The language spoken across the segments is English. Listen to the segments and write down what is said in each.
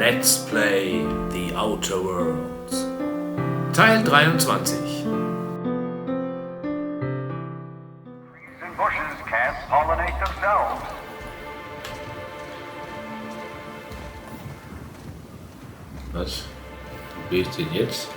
Let's Play The Outer Worlds. Teil 23. Trees and bushes can't pollinate themselves. Was? Wo bin ich denn jetzt?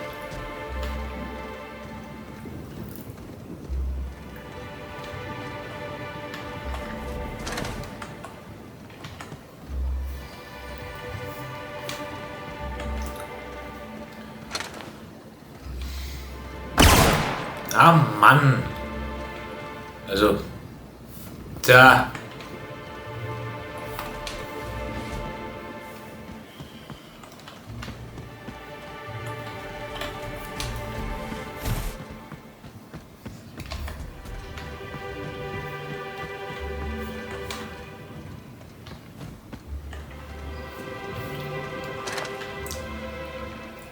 Ah, Mann. Also, da.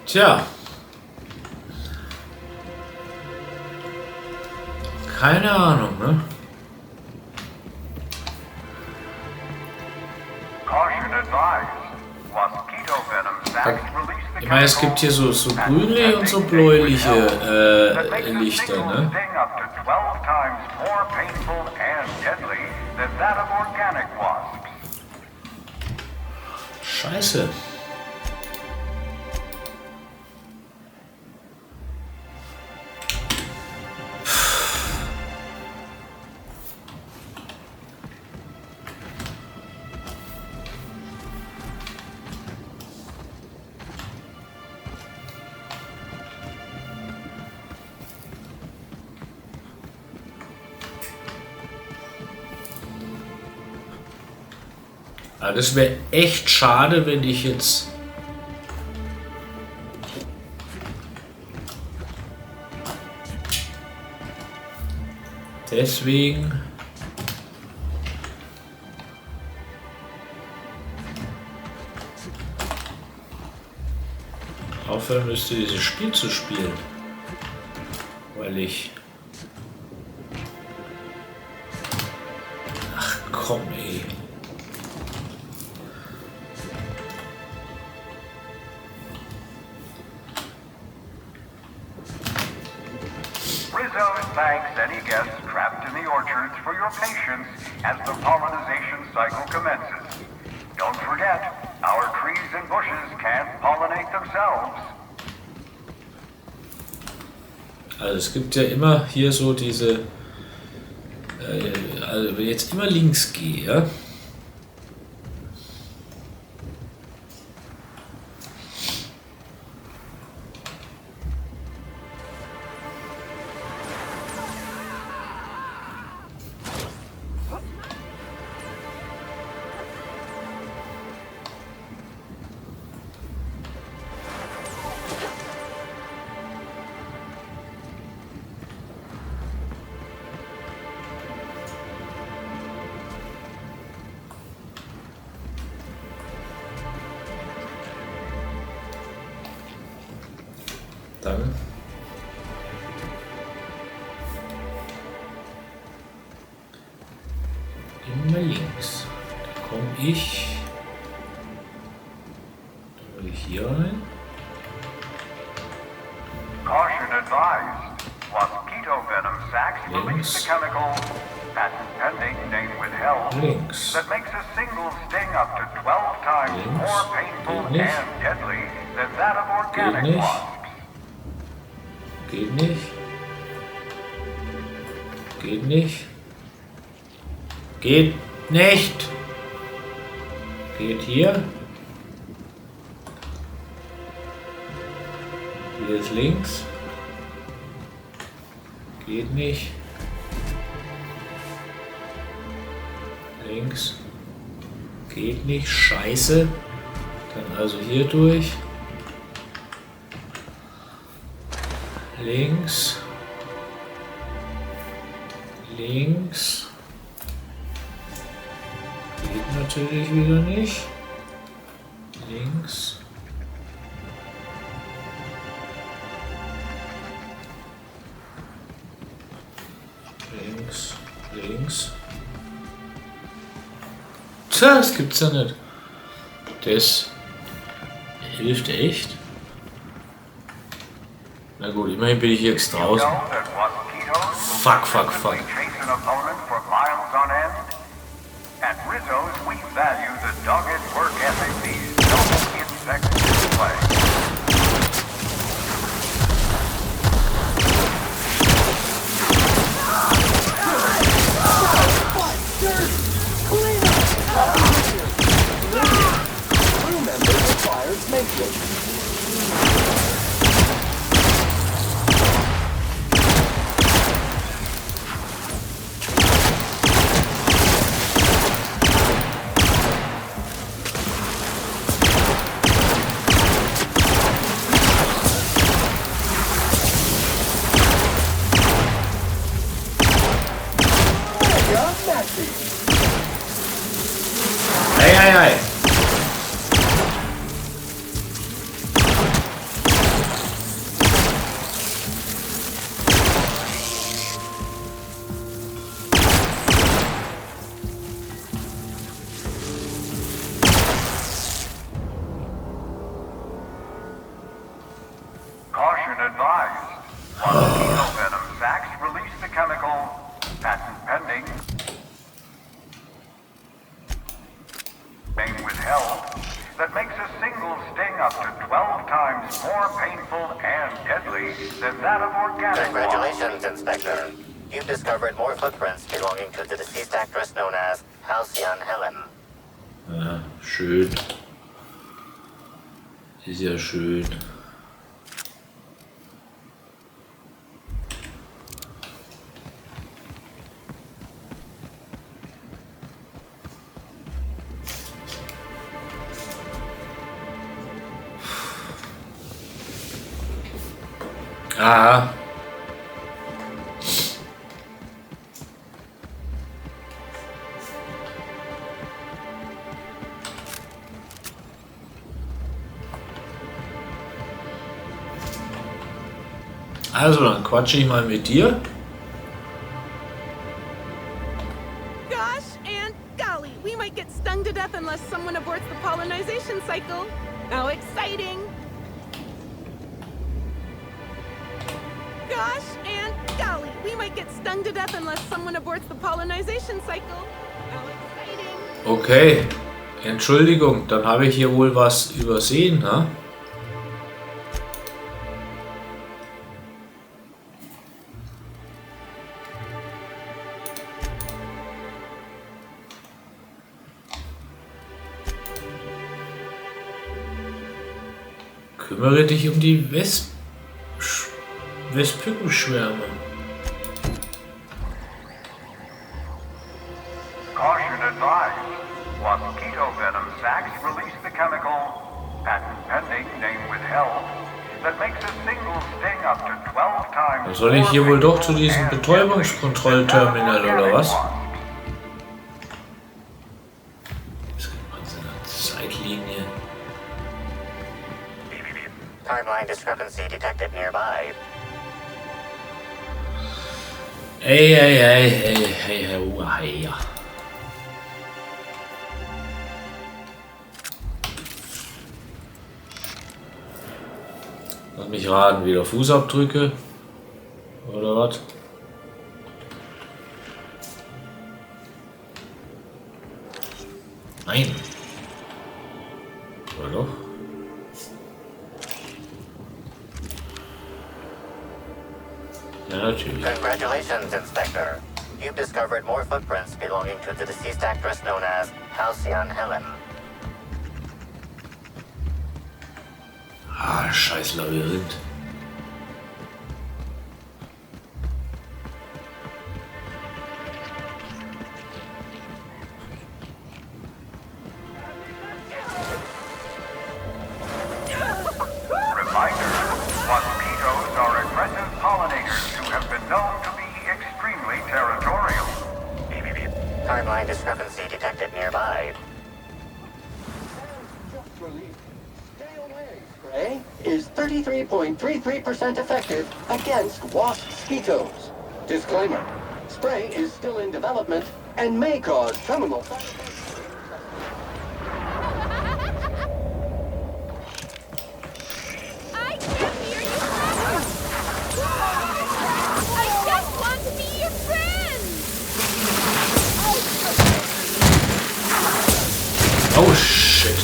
Tja. Keine Ahnung, ne? Ich meine, es gibt hier so grünliche und so bläuliche Lichter, ne? Scheiße. Aber das wäre echt schade, wenn ich jetzt deswegen aufhören müsste, dieses Spiel zu spielen, weil ich... Ach komm, ey. Thanks any guests trapped in the orchards for your patience as the pollination cycle commences. Don't forget, our trees and bushes can't pollinate themselves. Also es gibt ja immer hier so diese, also wenn ich jetzt immer links gehe, ja? Dann immer links. Da komme ich. Da will ich hier rein. Caution advised. Mosquito venom sacs release the chemical patent pending name withheld that makes a single sting up to 12 times more painful and deadly than that of organic wasps. Geht nicht. Geht nicht. Geht nicht. Geht hier. Hier ist links. Geht nicht. Links. Geht nicht. Scheiße. Dann also hier durch. Links. Links. Geht natürlich wieder nicht. Links. Links. Links. Tja, das gibt's ja nicht. Das Hilft echt? Na gut, immerhin bin ich jetzt draußen. Fuck, fuck, fuck. At Rizzo's, we value the dogged work ethic these noble insects display. Crew members required maintenance. Hey, hey, hey. Caution advised. Mosquito venom sacs release the chemical patent pending being withheld that makes a single sting up to 12 times more painful and deadly than that of organic one. Congratulations, Inspector. You've discovered more footprints belonging to the deceased actress known as Halcyon Helen. Ja, schön. Ist ja schön. Ah. Also, dann quatsche ich mal mit dir. Gosh and golly, we might get stung to death unless someone aborts the pollinization cycle. How exciting! Gosh and golly, we might get stung to death unless someone aborts the pollinization cycle. How exciting! Okay, Entschuldigung, dann habe ich hier wohl was übersehen, ne? Kümmere dich um die Wespenschwärme. Caution advised. Mosquito venom sacs release the chemical patent pending name withheld that makes a single sting up to 12 times. Dann soll ich hier wohl doch zu diesem Betäubungskontrollterminal oder was? Das gibt man so eine Zeitlinie. Timeline discrepancy detected nearby. Hey. Lass mich raten, wieder Fußabdrücke oder was? Nein. Oder doch? Ja, natürlich. Congratulations, Inspector. You've discovered more footprints belonging to the deceased actress known as Halcyon Helen. Ah, scheiß Labyrinth. Reminder, mosquitoes are aggressive pollinators who have been known to be extremely territorial. Timeline discrepancy detected nearby. Spray is 33.33% effective against wasp mosquitoes. Disclaimer: spray is still in development and may cause terminal side effects. Oh shit.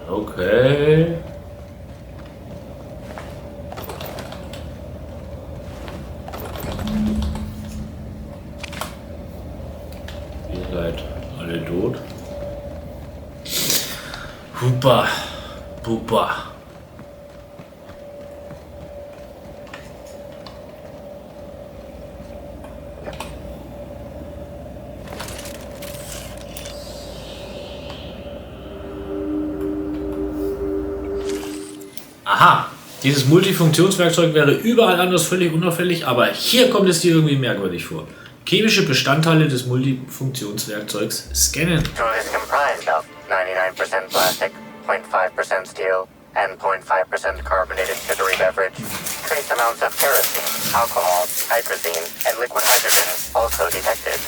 Okay. Ihr seid alle tot. Super. Super. Aha, dieses Multifunktionswerkzeug wäre überall anders völlig unauffällig, aber hier kommt es dir irgendwie merkwürdig vor. Chemische Bestandteile des Multifunktionswerkzeugs scannen. Tool is comprised of 99% plastic, 0.5% steel, and 0.5% carbonated sugary beverage. Trace amounts of kerosene, alcohol, hydrazine, and liquid hydrogen also detected.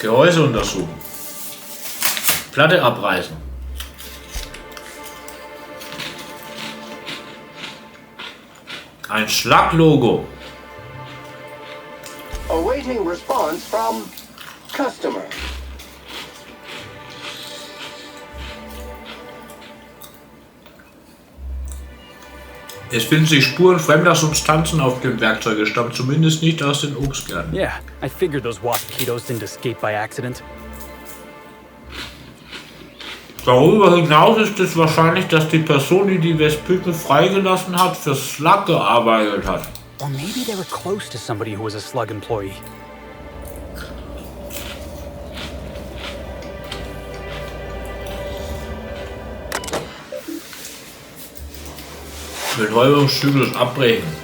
Gehäuse untersuchen. Platte abreißen. Ein Schlaglogo. Awaiting response from customer. Es finden sich Spuren fremder Substanzen auf dem Werkzeug. Es stammt zumindest nicht aus den Obstgärten. Yeah, I figured those Waspitos didn't escape by accident. Darüber hinaus ist es wahrscheinlich, dass die Person, die die Wespüke freigelassen hat, für Slug gearbeitet hat. Or maybe they were close to somebody who was a Slug employee. Betäubungszyklus abbrechen.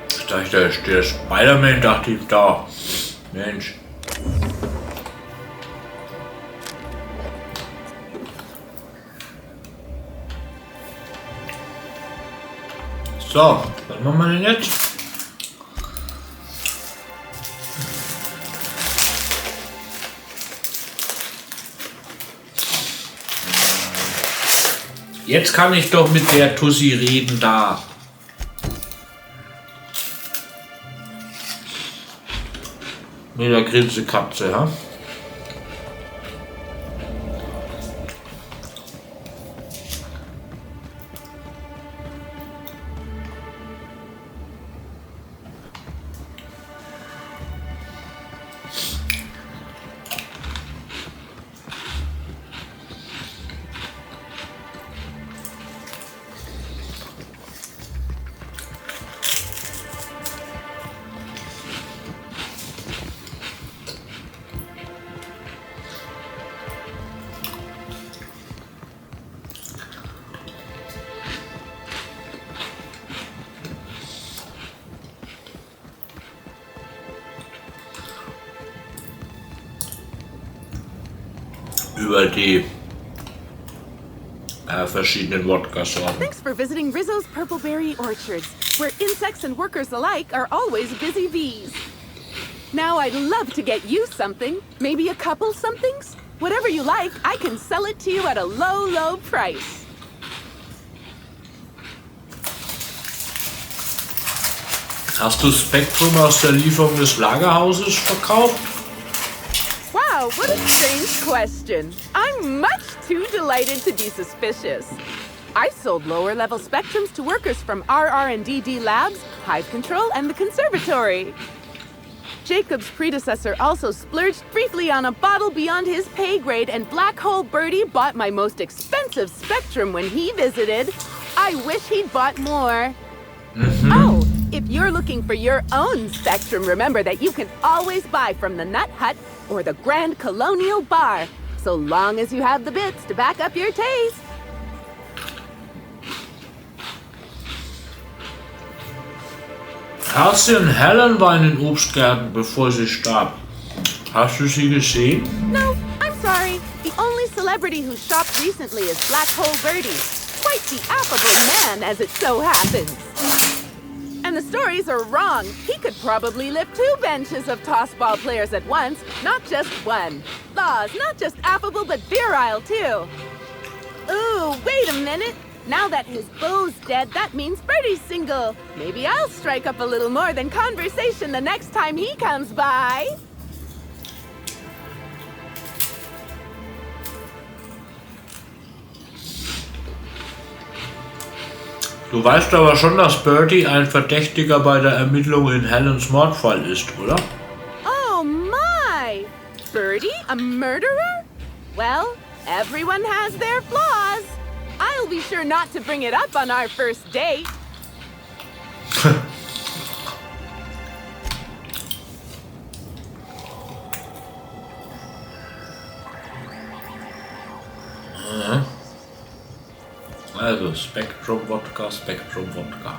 Ich dachte, der Spider-Man, dachte ich, da. Mensch. So, was machen wir denn jetzt? Jetzt kann ich doch mit der Tussi reden da. Mit der Grinsekatze, ja? Über die verschiedenen Wodka-Sorten. Thanks for visiting Rizzo's Purple Berry Orchards, where insects and workers alike are always busy bees. Now I'd love to get you something, maybe a couple somethings. Whatever you like, I can sell it to you at a low, low price. Hast du Spektrum aus der Lieferung des Lagerhauses verkauft? Wow, Wow, what a strange question. I'm much too delighted to be suspicious. I sold lower-level spectrums to workers from RR&DD Labs, Hive Control, and the Conservatory. Jacob's predecessor also splurged briefly on a bottle beyond his pay grade, and Black Hole Birdie bought my most expensive spectrum when he visited. I wish he'd bought more. Oh, if you're looking for your own spectrum, remember that you can always buy from the Nut Hut or the Grand Colonial Bar, so long as you have the bits to back up your taste. Halcyon Helen war in den Obstgärten, bevor sie starb. Hast du sie gesehen? No, I'm sorry. The only celebrity who shopped recently is Black Hole Birdie. Quite the affable man, as it so happens. And the stories are wrong. He could probably lift 2 benches of tossball players at once, not just one. Laws, not just affable, but virile, too. Ooh, wait a minute. Now that his beau's dead, that means Birdie's single. Maybe I'll strike up a little more than conversation the next time he comes by. Du weißt aber schon, dass Birdie ein Verdächtiger bei der Ermittlung in Helens Mordfall ist, oder? Oh my! Birdie, a murderer? Well, everyone has their flaws. I'll be sure not to bring it up on our first date. Also, Spektrum Wodka, Spektrum Wodka.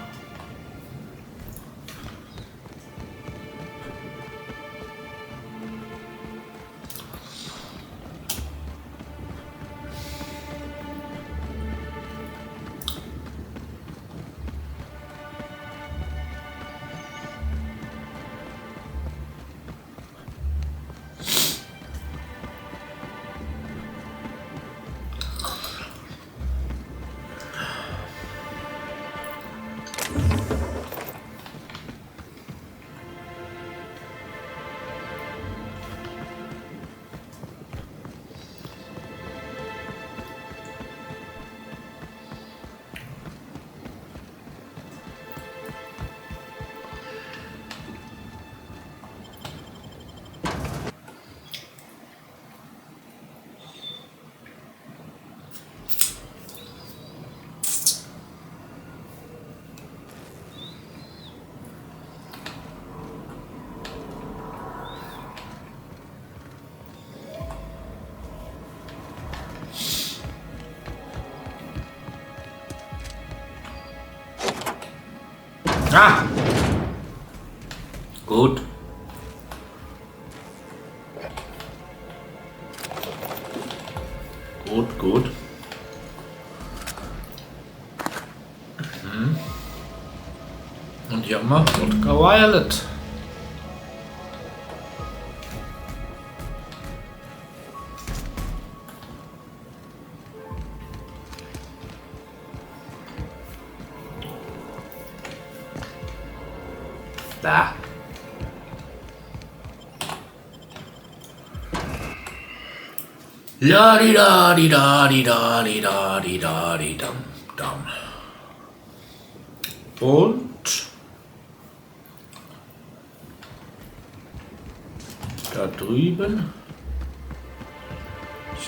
Ah! Gut. Gut. Und hier haben wir Wodka Violet. Da. La di da di da di da di da di da di dam dam. Und da drüben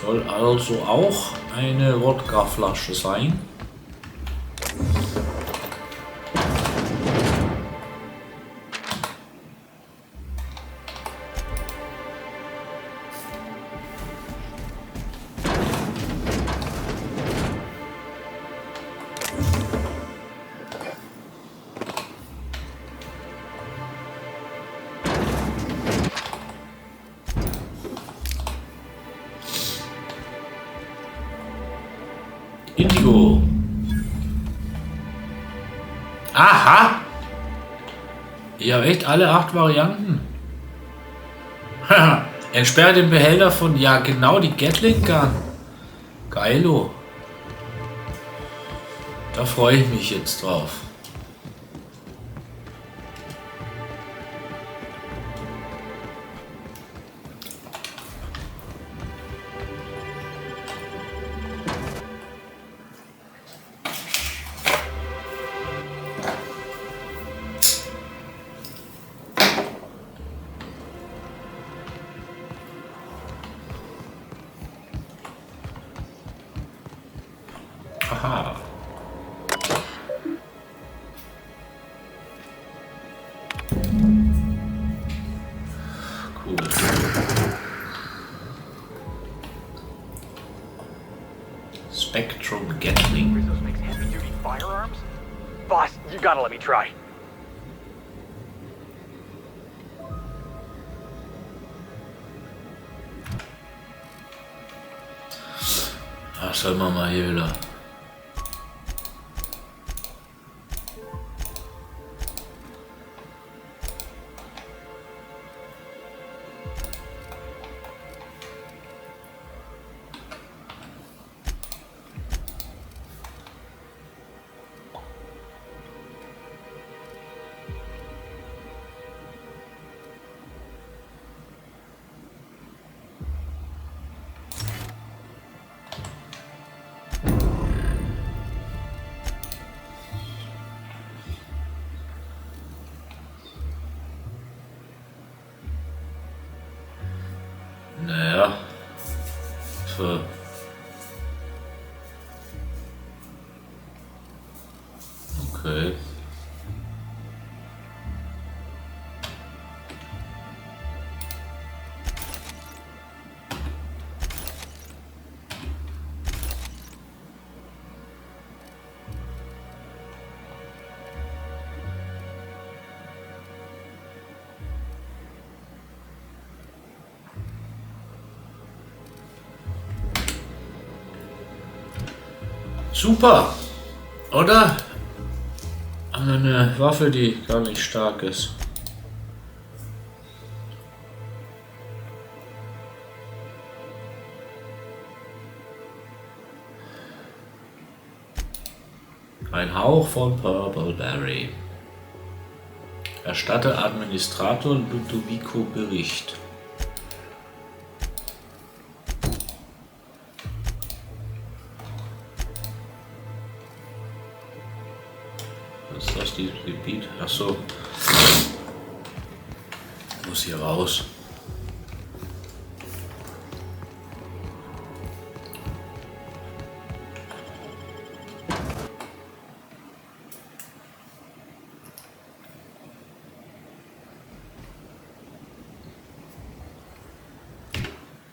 soll also auch eine Wodkaflasche sein. Indigo. Aha! Ich habe echt alle 8 Varianten. Entsperre den Behälter von, ja genau, die Gatling Gun. Geilo. Da freue ich mich jetzt drauf. Electron Gatling. Makes heavy-duty firearms? Boss, you gotta let me try. Ach, schauen wir mal hier wieder. Naja. So. Okay. Super, oder? Eine Waffe, die gar nicht stark ist. Ein Hauch von Purple Berry. Erstatte Administrator Ludovico Bericht. Was ist das, dieses Gebiet? Achso. Muss hier raus.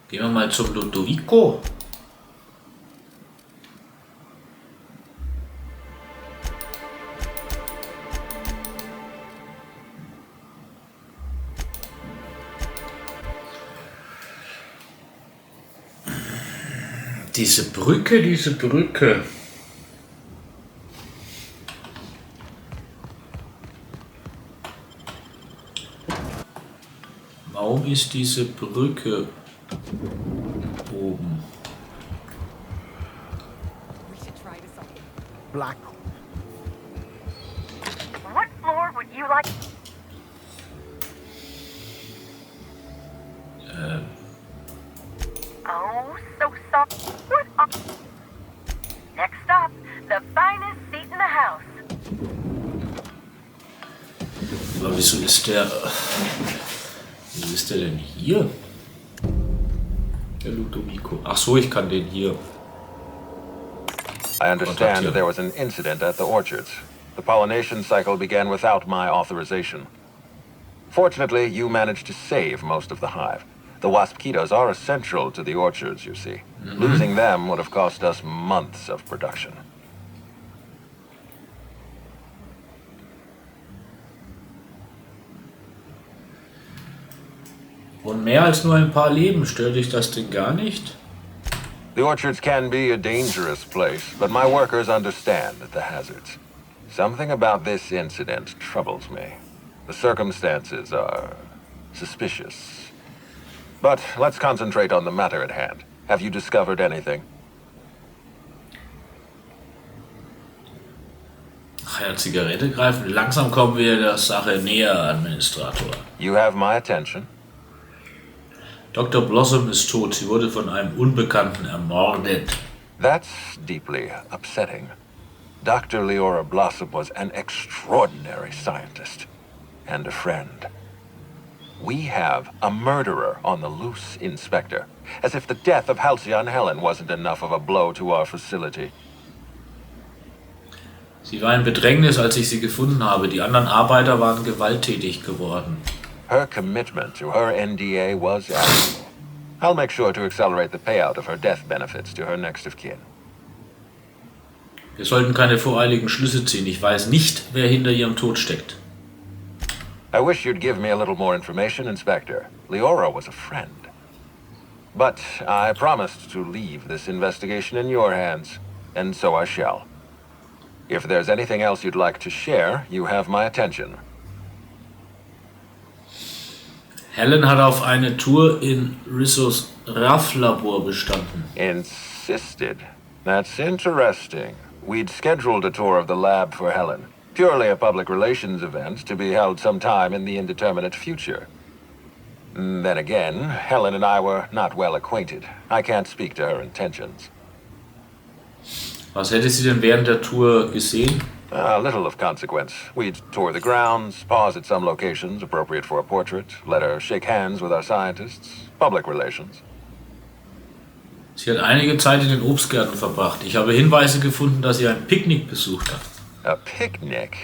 Gehen wir mal zum Ludovico. Diese Brücke. Warum ist diese Brücke oben? Black. What floor would you like? Oh, so soft. What? Next stop, the finest seat in the house. Aber wieso ist der denn hier? Der Ludovico. Ach so, ich kann den hier. I understand there was an incident at the orchards. The pollination cycle began without my authorization. Fortunately, you managed to save most of the hive. The wasp-ketos are essential to the orchards, you see. Losing them would have cost us months of production. Und mehr als nur ein paar Leben, stört dich das denn gar nicht? The orchards can be a dangerous place, but my workers understand the hazards. Something about this incident troubles me. The circumstances are suspicious. But let's concentrate on the matter at hand. Have you discovered anything? Ach ja, Zigarette greifen. Langsam kommen wir der Sache näher, Administrator. You have my attention. Dr. Blossom ist tot. Sie wurde von einem Unbekannten ermordet. That's deeply upsetting. Dr. Leora Blossom was an extraordinary scientist and a friend. We have a murderer on the loose, Inspector. As if the death of Halcyon Helen wasn't enough of a blow to our facility. Sie war in Bedrängnis, als ich sie gefunden habe. Die anderen Arbeiter waren gewalttätig geworden. Her commitment to her NDA was admirable. I'll make sure to accelerate the payout of her death benefits to her next of kin. Wir sollten keine voreiligen Schlüsse ziehen. Ich weiß nicht, wer hinter ihrem Tod steckt. I wish you'd give me a little more information, Inspector. Leora was a friend. But I promised to leave this investigation in your hands, and so I shall. If there's anything else you'd like to share, you have my attention. Helen hat auf eine Tour in Rissos RAF-Labor bestanden. Insisted. That's interesting. We'd scheduled a tour of the lab for Helen. Purely a public relations event to be held sometime in the indeterminate future. Then again, Helen and I were not well acquainted. I can't speak to her intentions. Was hätte sie denn während der Tour gesehen? A little of consequence. We'd tour the grounds, pause at some locations appropriate for a portrait, let her shake hands with our scientists. Public relations. Sie hat einige Zeit in den Obstgärten verbracht. Ich habe Hinweise gefunden, dass sie ein Picknick besucht hat. A picnic?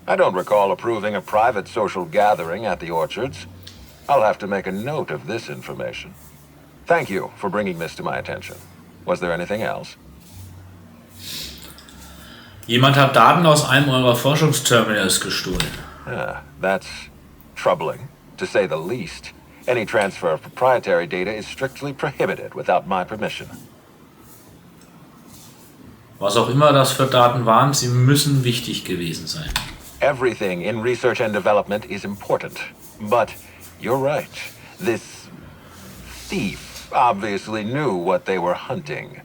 I don't recall approving a private social gathering at the orchards. I'll have to make a note of this information. Thank you for bringing this to my attention. Was there anything else? Jemand hat Daten aus einem eurer Forschungsterminals gestohlen. That's troubling, to say the least. Any transfer of proprietary data is strictly prohibited without my permission. Was auch immer das für Daten waren, sie müssen wichtig gewesen sein. Everything in research and development is important. But you're right. This thief obviously knew what they were hunting.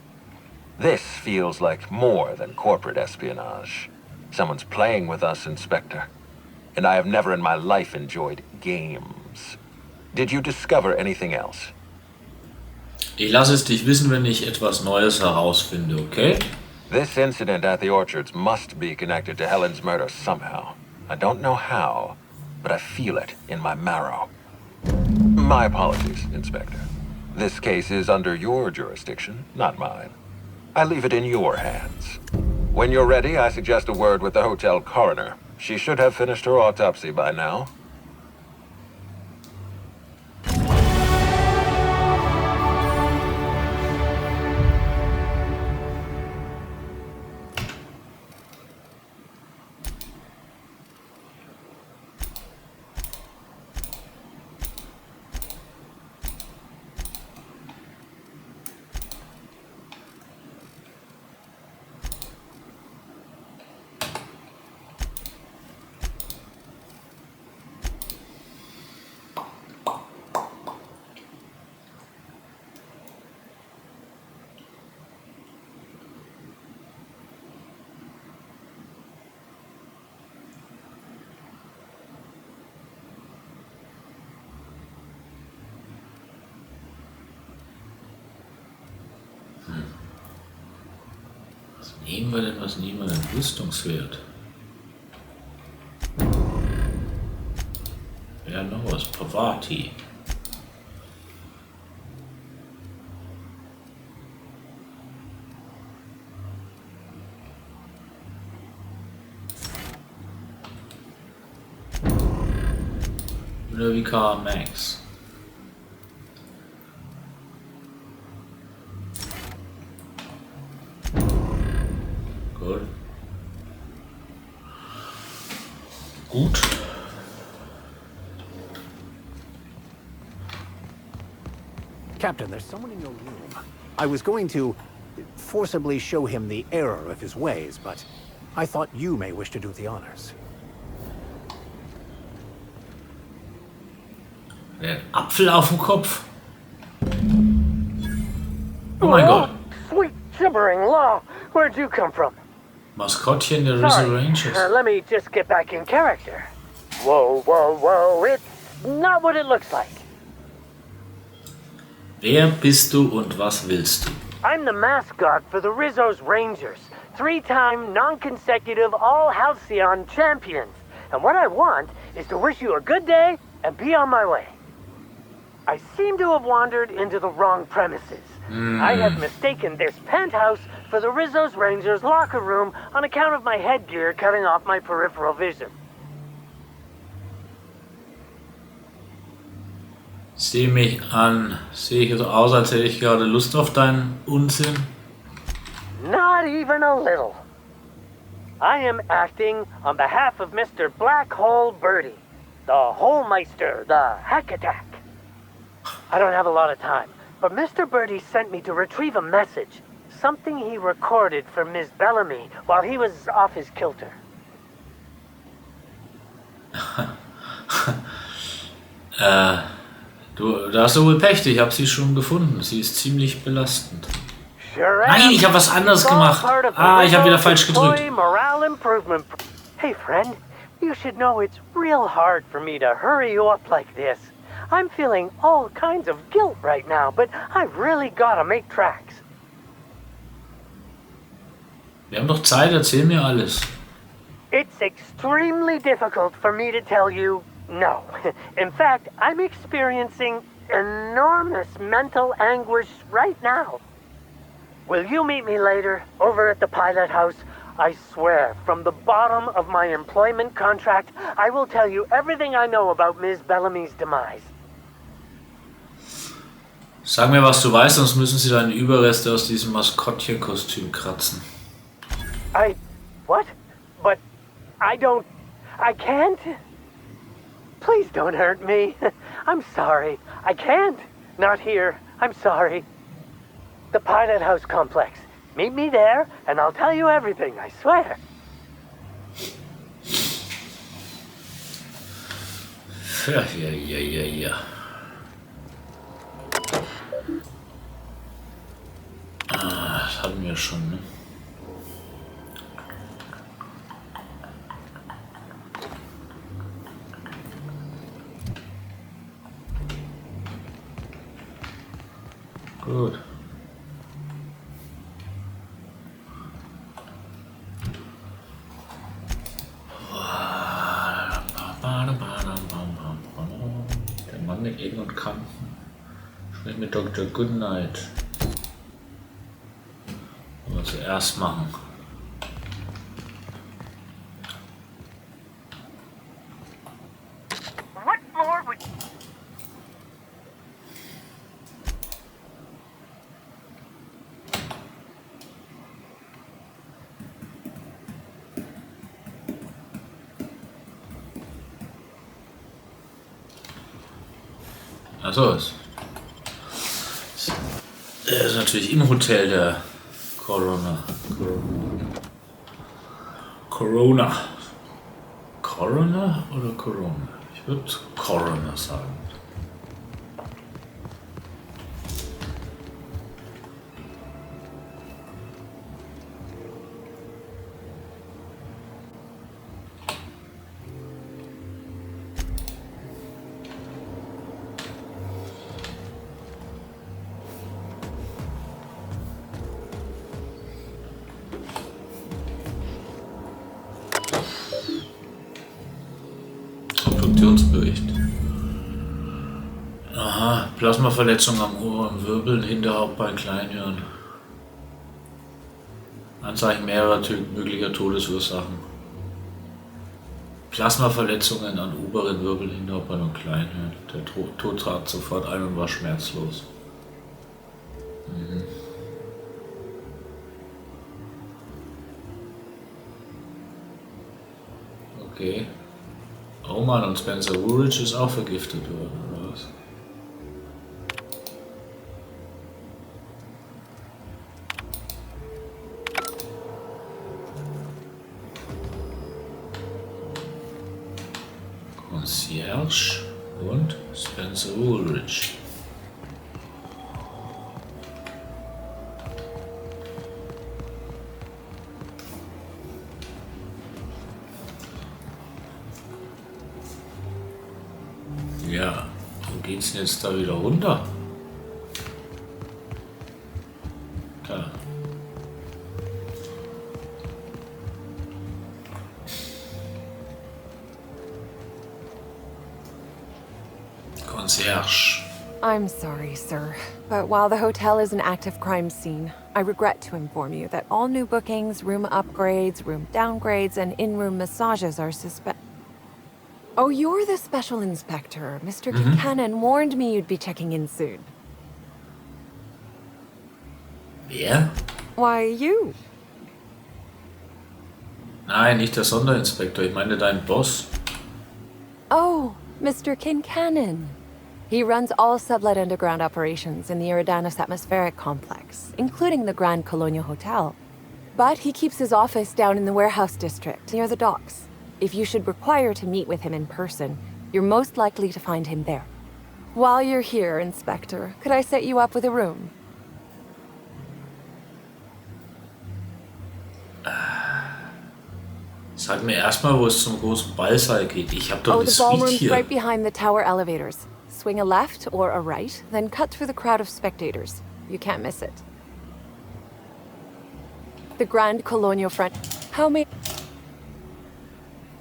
This feels like more than corporate espionage. Someone's playing with us, Inspector. And I have never in my life enjoyed games. Did you discover anything else? Ich lasse es dich wissen, wenn ich etwas Neues herausfinde, okay? This incident at the orchards must be connected to Helen's murder somehow. I don't know how, but I feel it in my marrow. My apologies, Inspector. This case is under your jurisdiction, not mine. I leave it in your hands. When you're ready, I suggest a word with the hotel coroner. She should have finished her autopsy by now. Was nehmen wir denn? Rüstungswert. Ja, noch was. Pavati. Oder wie Karl Max. Gut. Captain, there's someone in your room. I was going to forcibly show him the error of his ways, but I thought you may wish to do the honors. Der Apfel auf dem Kopf. Oh mein Gott. Sweet gibbering law. Where'd you come from? Maskottchen der Rizzo Rangers. Let me just get back in character. Whoa, whoa, whoa. It's not what it looks like. Wer bist du und was willst du? I'm the mascot for the Rizzo's Rangers. 3-time, non-consecutive, all Halcyon champions. And what I want is to wish you a good day and be on my way. I seem to have wandered into the wrong premises. I have mistaken this penthouse for the Rizzo's Rangers locker room on account of my headgear cutting off my peripheral vision. Sieh mich an. Sehe ich so aus, als hätte ich gerade Lust auf deinen Unsinn? Not even a little. I am acting on behalf of Mr. Black Hole Birdie, the Holmeister, the Hack Attack. I don't have a lot of time, but Mr. Birdie sent me to retrieve a message, something he recorded for Ms. Bellamy while he was off his kilter. Da hast du wohl Pech, ich habe sie schon gefunden. Sie ist ziemlich belastend. Sure. Nein, ich habe was anderes gemacht. Ah, ich habe wieder falsch gedrückt. Hey friend, you should know it's real hard for me to hurry you up like this. I'm feeling all kinds of guilt right now, but I've really gotta make tracks. Wir haben doch Zeit, erzähl mir alles. It's extremely difficult for me to tell you no. In fact, I'm experiencing enormous mental anguish right now. Will you meet me later, over at the pilot house? I swear, from the bottom of my employment contract, I will tell you everything I know about Ms. Bellamy's demise. Sag mir, was du weißt, sonst müssen sie deine Überreste aus diesem Maskottchenkostüm kratzen. What? But I can't? Please don't hurt me. I'm sorry. I can't. Not here. I'm sorry. The Pilot House complex. Meet me there, and I'll tell you everything, I swear. Ja. Das hatten wir schon, ne? Gut. Der Mann mit Ecken und Kanten. Sprich mit Dr. Goodnight. Was wir zuerst machen. What floor would... Achso, er ist natürlich im Hotel der Corona. Corona oder Corona? Ich würde Corona sagen. Obduktionsbericht. Aha, Plasmaverletzung am Ohr und Wirbel, Hinterhaupt bei Kleinhirn. Anzeichen mehrerer möglicher Todesursachen. Plasmaverletzungen an oberen Wirbel, Hinterhauptbein und Kleinhirn. Der Tod trat sofort ein und war schmerzlos. Okay. Oh Mann, und Spencer Woolridge ist auch vergiftet worden, oder was? Concierge und Spencer Woolridge. Ja, wo geht's denn jetzt da wieder runter? Da. Concierge. I'm sorry, sir, but while the hotel is an active crime scene, I regret to inform you that all new bookings, room upgrades, room downgrades, and in-room massages are suspended. Oh, you're the special inspector. Mr. Buchanan warned me you'd be checking in soon. Wer? Why, you. Nein, nicht der Sonderinspektor. Ich meine deinen Boss. Oh, Mr. Kincannon. He runs all sublet underground operations in the Eridanos atmospheric complex, including the Grand Colonial Hotel. But he keeps his office down in the warehouse district, near the docks. If you should require to meet with him in person, you're most likely to find him there. While you're here, Inspector, could I set you up with a room? Sag mir erstmal, wo es zum großen Ballsaal geht. Ich hab doch Oh, eine the Suite ballroom's hier. right behind the tower elevators. Swing a left or a right, then cut through the crowd of spectators. You can't miss it. The Grand Colonial Front. How many?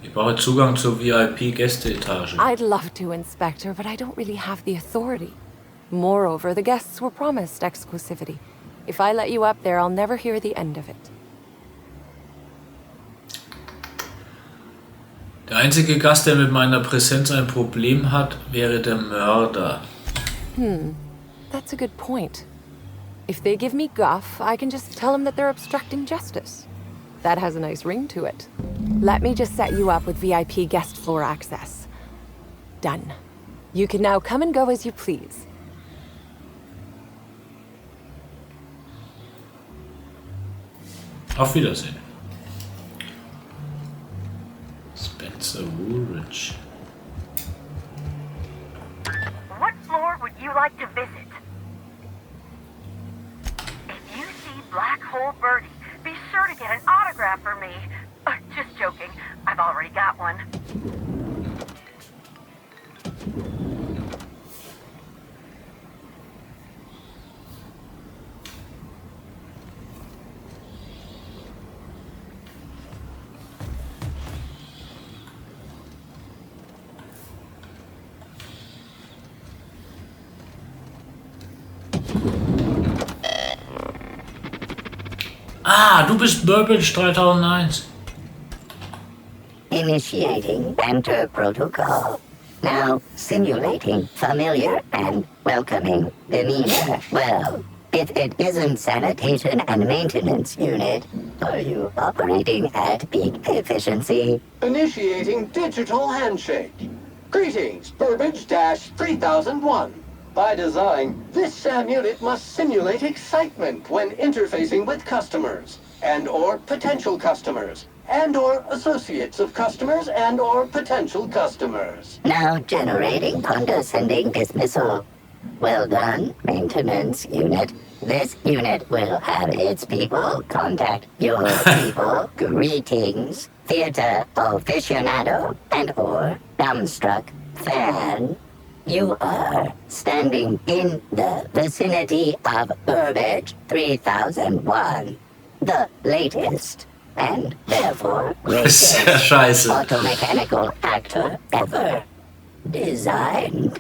Ich brauche Zugang zur VIP-Gästeetage. I'd love to, Inspector, but I don't really have the authority. Moreover, the guests were promised exclusivity. If I let you up there, I'll never hear the end of it. Der einzige Gast, der mit meiner Präsenz ein Problem hat, wäre der Mörder. That's a good point. If they give me guff, I can just tell them that they're obstructing justice. That has a nice ring to it. Let me just set you up with VIP guest floor access. Done. You can now come and go as you please. Auf Wiedersehen. Spencer Woolridge. What floor would you like to visit? If you see Black Hole Birdie, be sure to get an autograph for me. Just joking. I've already got one. Ah, du bist Burbage 3001. Initiating enter protocol. Now simulating familiar and welcoming demeanor. Well, if it isn't sanitation and maintenance unit, are you operating at peak efficiency? Initiating digital handshake. Greetings, Burbage-3001. By design, this SAM unit must simulate excitement when interfacing with customers, and/or potential customers, and/or associates of customers, and/or potential customers. Now generating condescending dismissal. Well done, maintenance unit. This unit will have its people contact your people. Greetings, theater aficionado and/or dumbstruck fan. You are standing in the vicinity of Burbage 3001, the latest and therefore greatest Scheiße. automechanical actor ever designed.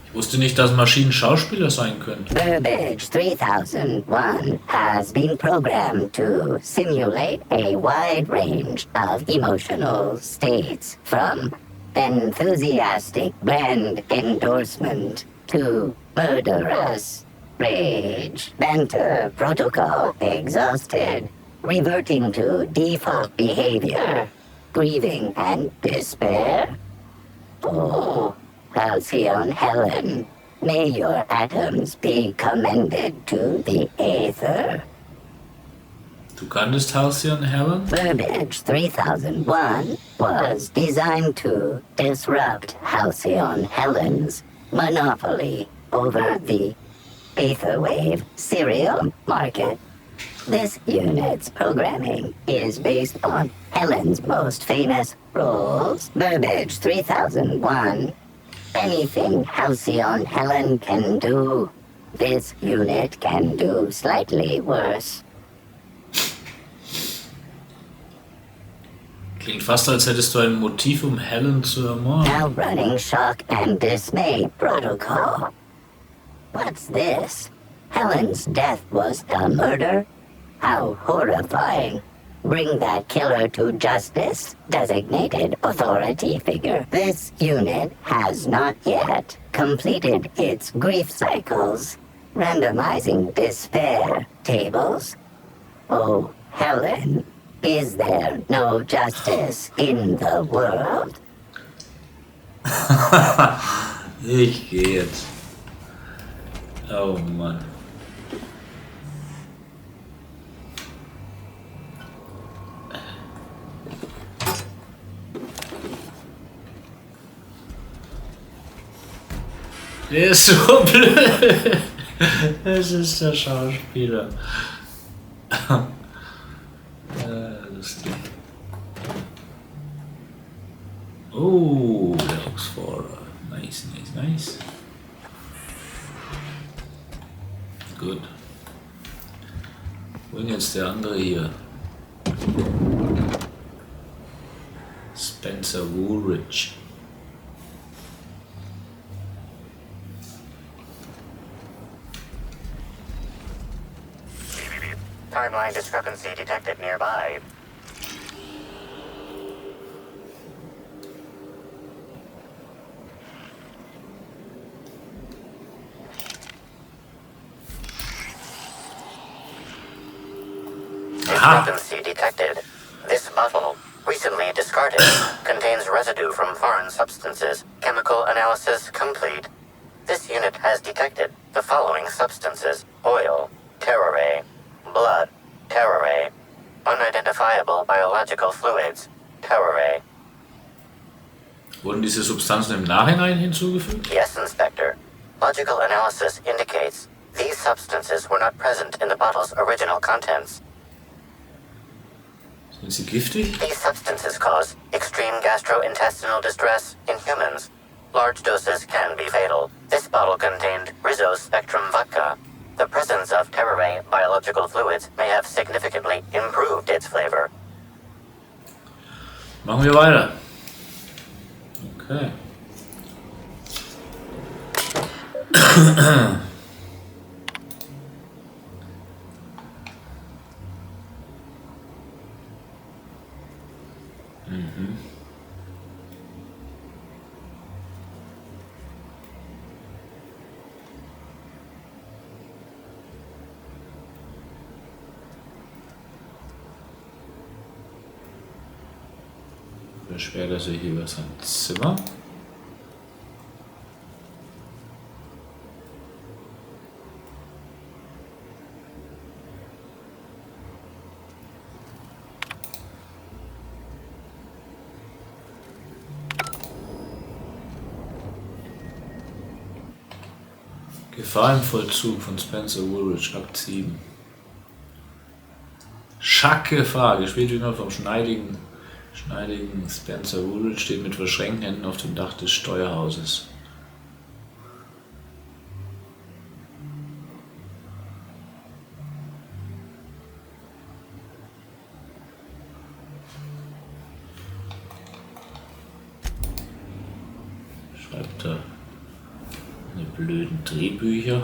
Ich wusste nicht, dass Maschinen Schauspieler sein können. Burbage 3001 has been programmed to simulate a wide range of emotional states, from enthusiastic brand endorsement to murderous rage. Banter protocol exhausted, reverting to default behavior, grieving and despair. Oh, Halcyon Helen, may your atoms be commended to the aether. Du kanntest Halcyon Helen? Burbage 3001 was designed to disrupt Halcyon Helen's monopoly over the Aetherwave serial market. This unit's programming is based on Helen's most famous roles. Burbage 3001. Anything Halcyon Helen can do, this unit can do slightly worse. Klingt fast, als hättest du ein Motiv, um Helen zu ermorden. Now running shock and dismay protocol. What's this? Helen's death was a murder? How horrifying. Bring that killer to justice, designated authority figure. This unit has not yet completed its grief cycles. Randomizing despair tables. Oh, Helen, is there no justice in the world? Ich gehe jetzt. Oh Mann. Der ist so blöd. Es ist der Schauspieler. Lustig. Oh, der Oxford. Nice, nice, nice. Gut. Wohin jetzt der andere hier? Spencer Woolridge. Timeline discrepancy detected nearby. Discrepancy detected. This bottle, recently discarded, contains residue from foreign substances. Chemical analysis complete. This unit has detected the following substances: oil, terrorray, blood, terrorray, unidentifiable biological fluids, terrorray. Wurden diese Substanzen im Nachhinein hinzugefügt? Yes, Inspector. Logical analysis indicates these substances were not present in the bottle's original contents. Sind sie giftig? These substances cause extreme gastrointestinal distress in humans. Large doses can be fatal. This bottle contained Rizzo's Spectrum vodka. The presence of terrorray biological fluids may have significantly improved its flavor. Machen wir weiter. Okay. Beschwert er sich über sein Zimmer. Gefahr im Vollzug von Spencer Woolridge, Akt 7. Schackgefahr, gespielt wie immer vom schneidigen Spencer Woolridge, steht mit verschränkten Händen auf dem Dach des Steuerhauses. Schreibt er eine blöden Drehbücher.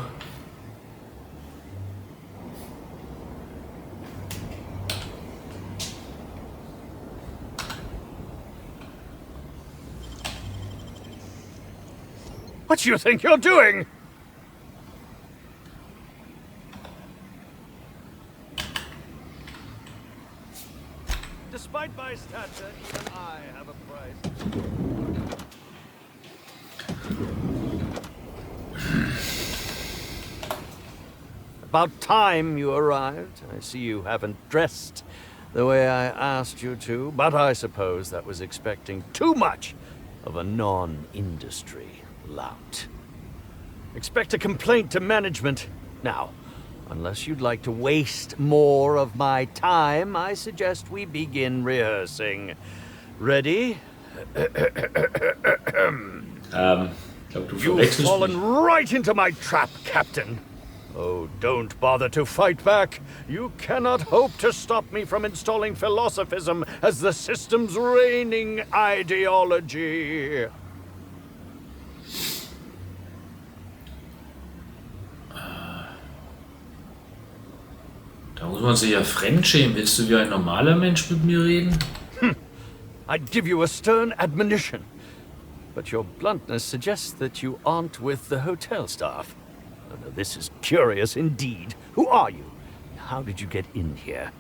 What do you think you're doing? Despite my stature, even I have a price. About time you arrived. I see you haven't dressed the way I asked you to, but I suppose that was expecting too much of a non-industry lout. Expect a complaint to management. Now, unless you'd like to waste more of my time, I suggest we begin rehearsing. Ready? You've fallen right into my trap, Captain. Oh, don't bother to fight back. You cannot hope to stop me from installing philosophism as the system's reigning ideology. Da muss man sich ja fremdschämen. Willst du wie ein normaler Mensch mit mir reden? I'd give you a stern admonition, but your bluntness suggests that you aren't with the hotel staff. This is curious indeed. Who are you? How did you get in here?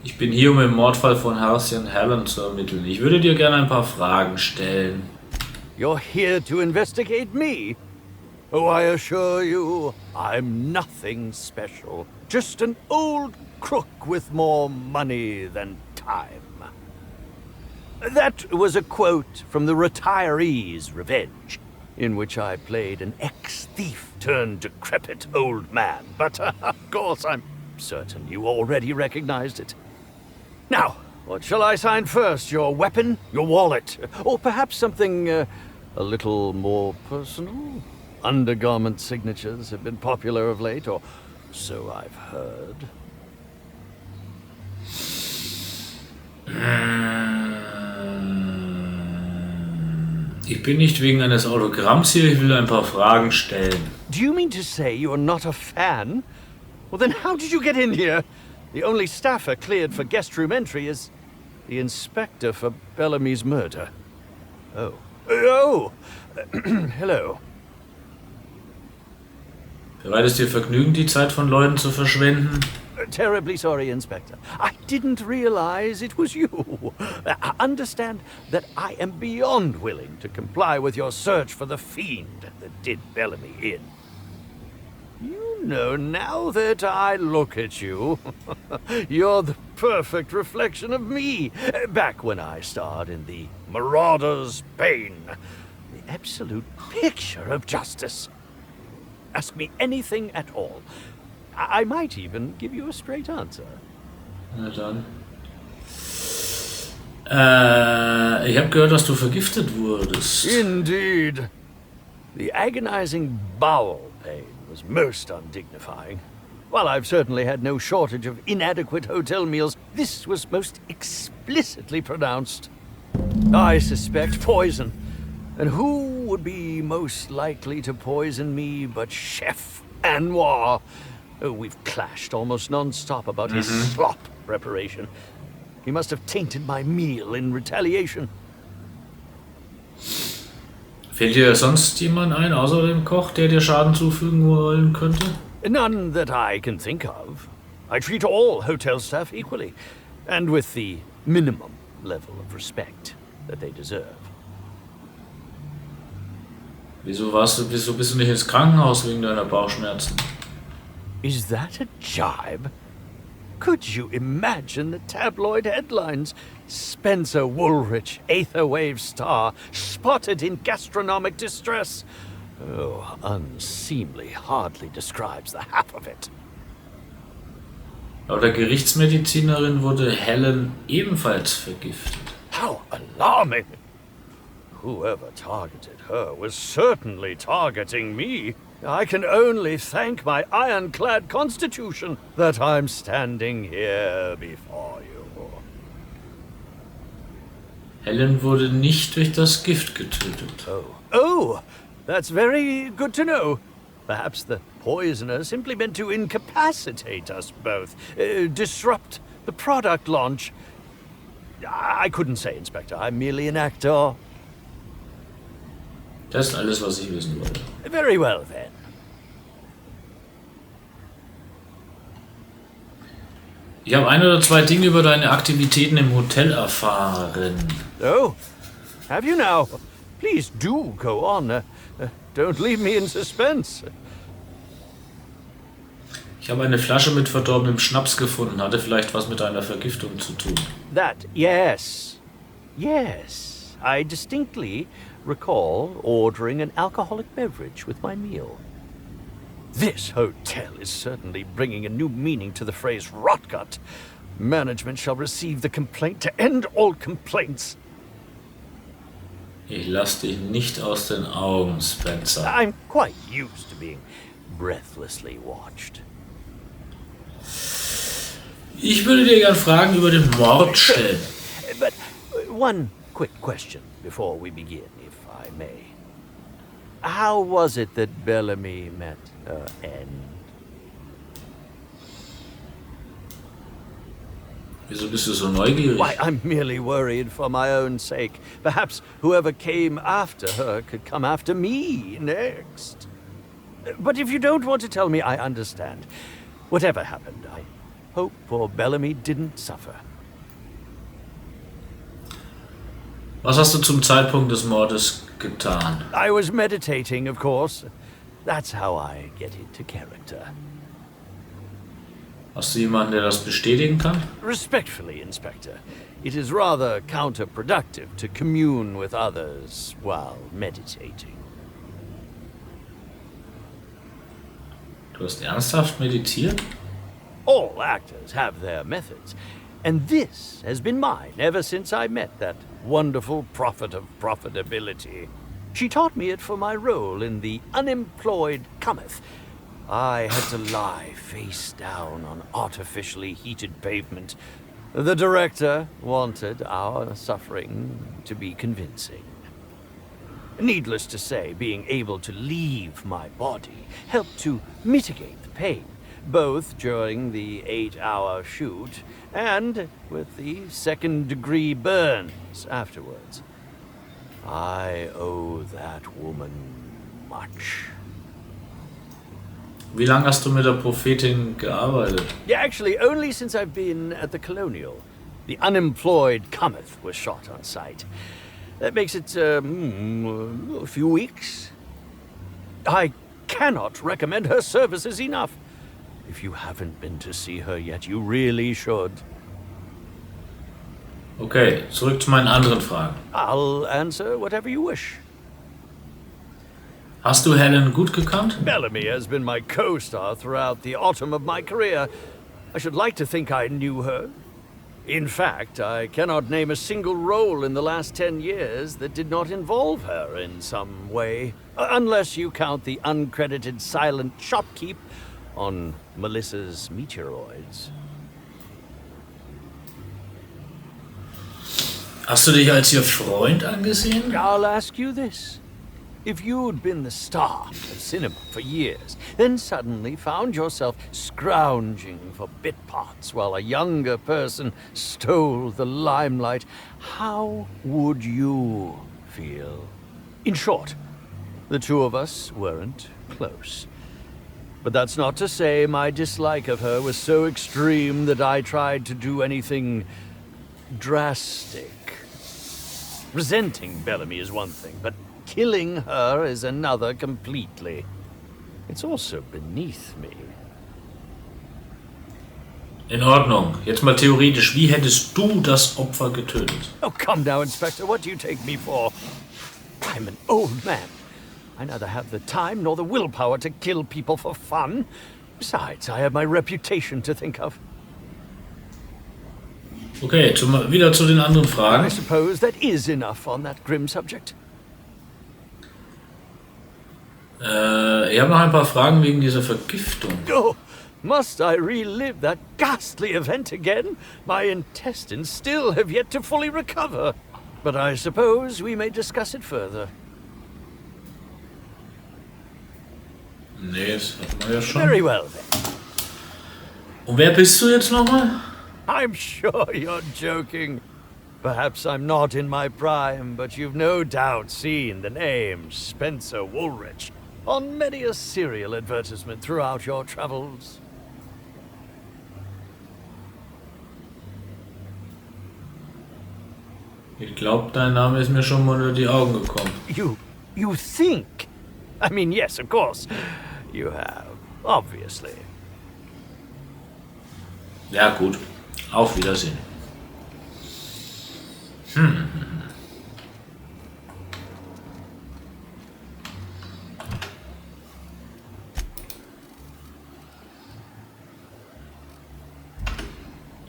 Ich bin hier, um im Mordfall von Halcyon Helen zu ermitteln. Ich würde dir gerne ein paar Fragen stellen. You're here to investigate me? Oh, I assure you, I'm nothing special. Just an old crook with more money than time. That was a quote from The Retiree's Revenge, in which I played an ex-thief turned decrepit old man. But, of course, I'm certain you already recognized it. Now, what shall I sign first? Your weapon? Your wallet? Or perhaps something a little more personal? Undergarment signatures have been popular of late, or so I've heard. Ich bin nicht wegen eines Autogramms hier, ich will ein paar Fragen stellen. Do you mean to say you're not a fan? Well, then how did you get in here? The only staffer cleared for guest room entry is the inspector for Bellamy's murder. Oh. Oh! Hello. Bereitet es dir Vergnügen, die Zeit von Leuten zu verschwenden? Terribly sorry, Inspector. I didn't realize it was you. Understand that I am beyond willing to comply with your search for the fiend that did Bellamy in. You know, now that I look at you, you're the perfect reflection of me. Back when I starred in the Marauder's Bane. The absolute picture of justice. Ask me anything at all. I might even give you a straight answer. Na dann. Ich habe gehört, dass du vergiftet wurdest. Indeed. The agonizing bowel pain was most undignifying. While I've certainly had no shortage of inadequate hotel meals, this was most explicitly pronounced. I suspect poison. And who would be most likely to poison me but Chef Anwar? Oh, we've clashed almost non-stop about his slop preparation. He must have tainted my meal in retaliation. Fällt dir sonst jemand ein, außer dem Koch, der dir Schaden zufügen wollen könnte? None that I can think of. I treat all hotel staff equally, and with the minimum level of respect that they deserve. Wieso bist du nicht ins Krankenhaus wegen deiner Bauchschmerzen? Is that a jibe? Could you imagine the tabloid headlines? Spencer Woolrich, Aetherwave star, spotted in gastronomic distress. Oh, unseemly hardly describes the half of it. Laut der Gerichtsmedizinerin wurde Helen ebenfalls vergiftet. How alarming! Whoever targeted her was certainly targeting me. I can only thank my ironclad constitution that I'm standing here before you. Helen wurde nicht durch das Gift getötet. Oh, that's very good to know. Perhaps the poisoner simply meant to incapacitate us both, disrupt the product launch. I couldn't say, Inspector. I'm merely an actor. Das ist alles, was ich wissen wollte. Very well, then. Ich habe ein oder zwei Dinge über deine Aktivitäten im Hotel erfahren. Oh, have you now? Please do go on. Don't leave me in suspense. Ich habe eine Flasche mit verdorbenem Schnaps gefunden. Hatte vielleicht was mit einer Vergiftung zu tun. That, yes. Yes, I distinctly recall ordering an alcoholic beverage with my meal. This hotel is certainly bringing a new meaning to the phrase rotgut. Management shall receive the complaint to end all complaints. Ich lass dich nicht aus den Augen, Spencer. I'm quite used to being breathlessly watched. Ich würde dir gerne Fragen über den Mord stellen. But one quick question before we begin, if I may. How was it that Bellamy met her end? Wieso bist du so neugierig? Why, I'm merely worried for my own sake. Perhaps whoever came after her could come after me next. But if you don't want to tell me, I understand. Whatever happened, I Hope poor Bellamy didn't suffer. Was hast du zum Zeitpunkt des Mordes getan? I was meditating, of course. That's how I get into character. Hast du jemanden, der das bestätigen kann? Respectfully, Inspector, it is rather counterproductive to commune with others while meditating. Du hast ernsthaft meditiert? All actors have their methods, and this has been mine ever since I met that wonderful prophet of profitability. She taught me it for my role in The Unemployed Cometh. I had to lie face down on artificially heated pavement. The director wanted our suffering to be convincing. Needless to say, being able to leave my body helped to mitigate the pain, both during the 8-hour shoot and with the second-degree burns afterwards. I owe that woman much. Wie lange hast du mit der Prophetin gearbeitet? Yeah, actually, only since I've been at the Colonial. The Unemployed Cometh was shot on site. That makes it, a few weeks. I cannot recommend her services enough. If you haven't been to see her yet, you really should. Okay, zurück zu meinen anderen Fragen. I'll answer whatever you wish. Hast du Helen gut gekannt? Bellamy has been my co-star throughout the autumn of my career. I should like to think I knew her. In fact, I cannot name a single role in the last 10 years that did not involve her in some way. Unless you count the uncredited silent shopkeep on Melissa's Meteoroids. Hast du dich als ihr Freund angesehen? I'll ask you this. If you'd been the star of cinema for years, then suddenly found yourself scrounging for bit parts while a younger person stole the limelight, how would you feel? In short, the two of us weren't close. But that's not to say my dislike of her was so extreme that I tried to do anything drastic. Resenting Bellamy is one thing, but killing her is another completely. It's also beneath me. In Ordnung. Jetzt mal theoretisch. Wie hättest du das Opfer getötet? Oh, come now, Inspector. What do you take me for? I'm an old man. I neither have the time nor the willpower to kill people for fun. Besides, I have my reputation to think of. Okay, wieder zu den anderen Fragen. I suppose that is enough on that grim subject. Ich habe noch ein paar Fragen wegen dieser Vergiftung. Oh, must I relive that ghastly event again? My intestines still have yet to fully recover. But I suppose we may discuss it further. Nee, das hat man ja schon. Very well then. Und wer bist du jetzt nochmal? I'm sure you're joking. Perhaps I'm not in my prime, but you've no doubt seen the name Spencer Woolrich on many a serial advertisement throughout your travels. Ich glaube, dein Name ist mir schon mal unter die Augen gekommen. You think? I mean, yes, of course. You have, obviously. Ja, gut. Auf Wiedersehen.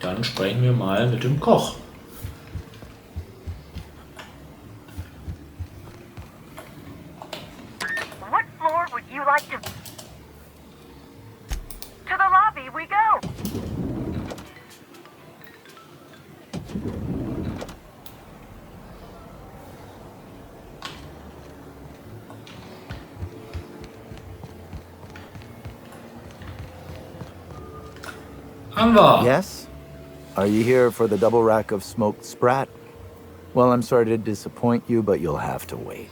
Dann sprechen wir mal mit dem Koch. What floor would you like to... To the lobby we go! Anwar. Yes? Are you here for the double rack of smoked sprat? Well, I'm sorry to disappoint you, but you'll have to wait.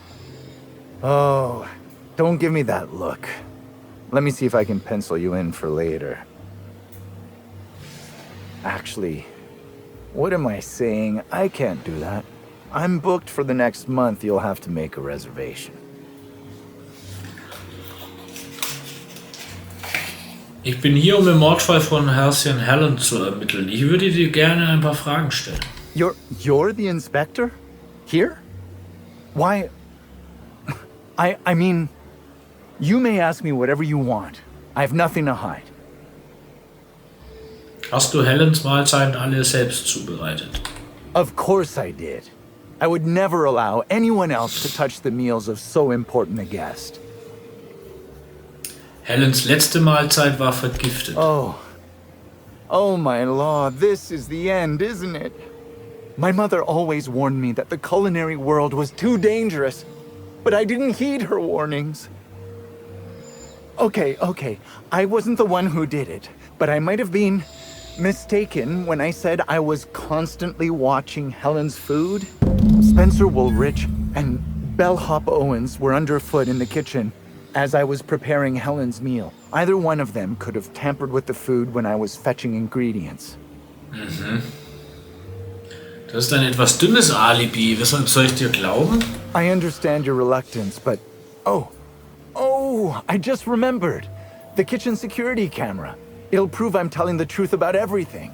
Oh, don't give me that look. Let me see if I can pencil you in for later. Actually, what am I saying? I can't do that. I'm booked for the next month. You'll have to make a reservation. Ich bin hier, um den Mordfall von Halcyon Helen zu ermitteln. Ich würde dir gerne ein paar Fragen stellen. You're the inspector? Here? Why? I mean, you may ask me whatever you want. I have nothing to hide. Hast du Helens Mahlzeiten alle selbst zubereitet? Of course I did. I would never allow anyone else to touch the meals of so important a guest. Helens letzte Mahlzeit war vergiftet. Oh my lord, this is the end, isn't it? My mother always warned me that the culinary world was too dangerous, but I didn't heed her warnings. Okay, I wasn't the one who did it, but I might have been mistaken when I said I was constantly watching Helen's food. Spencer Woolrich and Bellhop Owens were underfoot in the kitchen as I was preparing Helen's meal. Either one of them could have tampered with the food when I was fetching ingredients. Das ist ein etwas dünnes Alibi. Weshalb soll ich dir glauben? I understand your reluctance, but... Oh, I just remembered. The kitchen security camera. It'll prove I'm telling the truth about everything.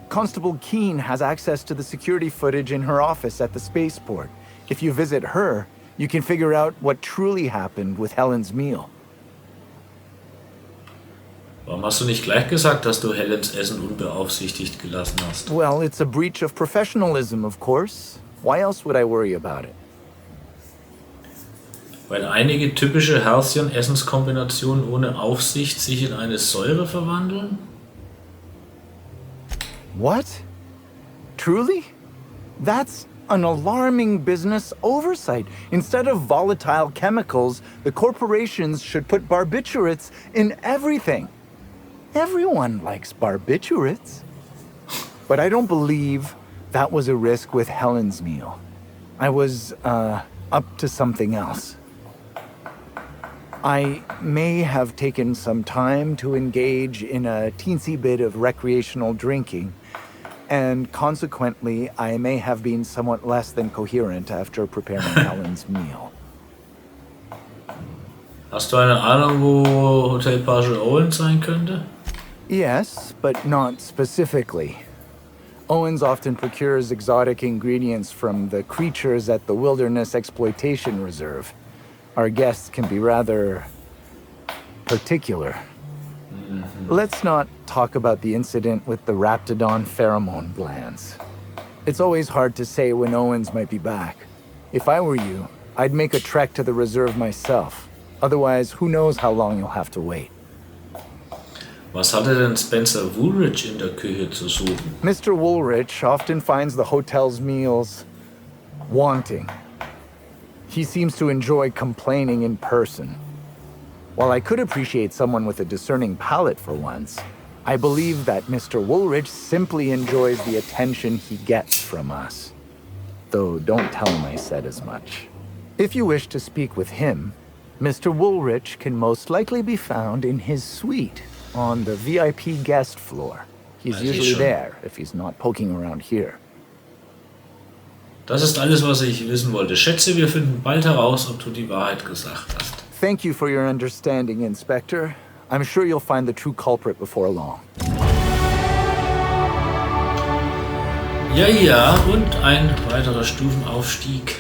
Constable Keene has access to the security footage in her office at the spaceport. If you visit her, you can figure out what truly happened with Helen's meal. Warum hast du nicht gleich gesagt, dass du Helens Essen unbeaufsichtigt gelassen hast? Well, it's a breach of professionalism, of course. Why else would I worry about it? Weil einige typische Halcyon-Essenskombinationen ohne Aufsicht sich in eine Säure verwandeln? What? Truly? That's an alarming business oversight. Instead of volatile chemicals, the corporations should put barbiturates in everything. Everyone likes barbiturates. But I don't believe that was a risk with Helen's meal. I was, up to something else. I may have taken some time to engage in a teensy bit of recreational drinking, and consequently, I may have been somewhat less than coherent after preparing Helen's meal. Hast du eine Ahnung, wo Hotel Page Owens sein könnte? Yes, but not specifically. Owens often procures exotic ingredients from the creatures at the Wilderness Exploitation Reserve. Our guests can be rather particular. Let's not talk about the incident with the Raptidon pheromone glands. It's always hard to say when Owens might be back. If I were you, I'd make a trek to the reserve myself. Otherwise, who knows how long you'll have to wait. Was hatte denn Spencer Woolrich in der Küche zu suchen? Mr. Woolrich often finds the hotel's meals wanting. He seems to enjoy complaining in person. While I could appreciate someone with a discerning palate for once, I believe that Mr. Woolrich simply enjoys the attention he gets from us. Though don't tell him I said as much. If you wish to speak with him, Mr. Woolrich can most likely be found in his suite on the VIP guest floor. He's usually there if he's not poking around here. Das ist alles, was ich wissen wollte. Schätze, wir finden bald heraus, ob du die Wahrheit gesagt hast. Thank you for your understanding, Inspector. I'm sure you'll find the true culprit before long. Ja, und ein weiterer Stufenaufstieg.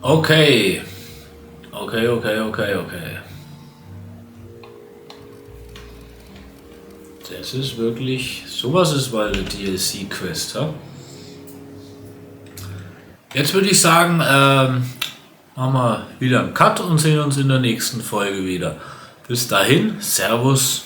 Okay. Das ist wirklich... Sowas ist mal eine DLC-Quest, ja? Jetzt würde ich sagen, machen wir wieder einen Cut und sehen uns in der nächsten Folge wieder. Bis dahin, Servus.